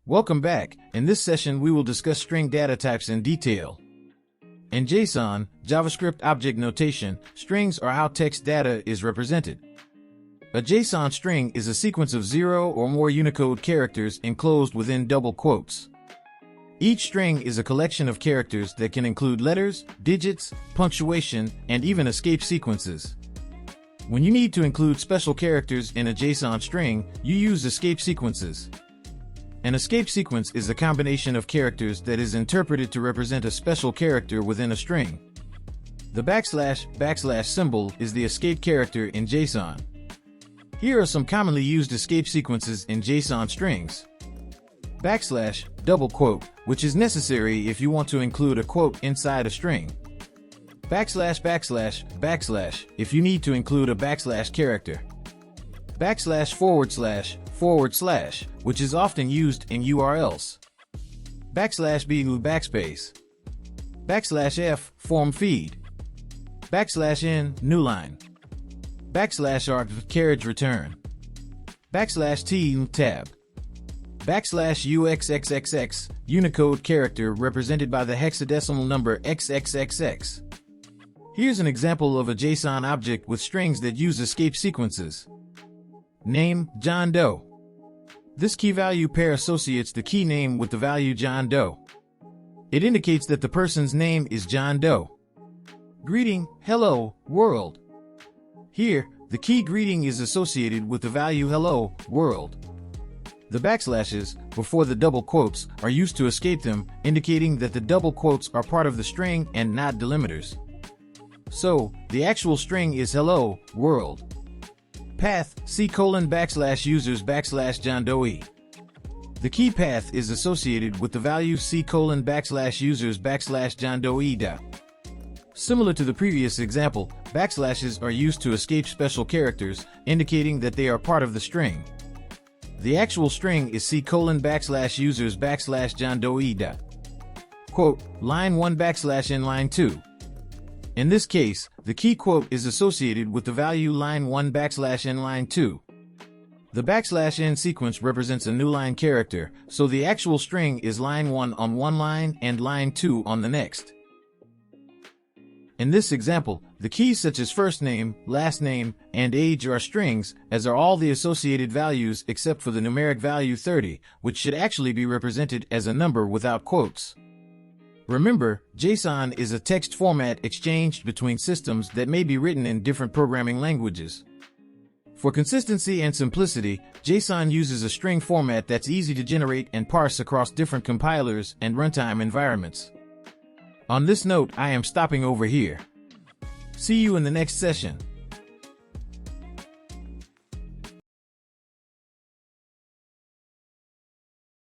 Welcome back. In this session, we will discuss string data types in detail. In JSON, JavaScript object notation, strings are how text data is represented. A JSON string is a sequence of 0 or more Unicode characters enclosed within double quotes. Each string is a collection of characters that can include letters, digits, punctuation, and even escape sequences. When you need to include special characters in a JSON string, you use escape sequences. An escape sequence is a combination of characters that is interpreted to represent a special character within a string. The \\/ symbol is the escape character in JSON. Here are some commonly used escape sequences in JSON strings. \, double quote, which is necessary if you want to include a quote inside a string. \\, if you need to include a \/ character. \/, which is often used in URLs. \b backspace. \f form feed. \n new line. \arg carriage return. \t tab. \uxxxx Unicode character represented by the hexadecimal number XXXX. Here's an example of a JSON object with strings that use escape sequences. Name, John Doe. This key-value pair associates the key name with the value John Doe. It indicates that the person's name is John Doe. Greeting, hello, world. Here, the key greeting is associated with the value hello, world. The backslashes, before the double quotes, are used to escape them, indicating that the double quotes are part of the string and not delimiters. So, the actual string is hello, world. Path, C:\users \John Doe. The key path is associated with the value C:\users \John Doe. Similar to the previous example, backslashes are used to escape special characters, indicating that they are part of the string. The actual string is C:\users \John Doe. Quote, line 1 \n line 2. In this case, the key quote is associated with the value line 1 \n line 2. The \n sequence represents a new line character, so the actual string is line 1 on one line and line 2 on the next. In this example, the keys such as first name, last name, and age are strings, as are all the associated values except for the numeric value 30, which should actually be represented as a number without quotes. Remember, JSON is a text format exchanged between systems that may be written in different programming languages. For consistency and simplicity, JSON uses a string format that's easy to generate and parse across different compilers and runtime environments. On this note, I am stopping over here. See you in the next session.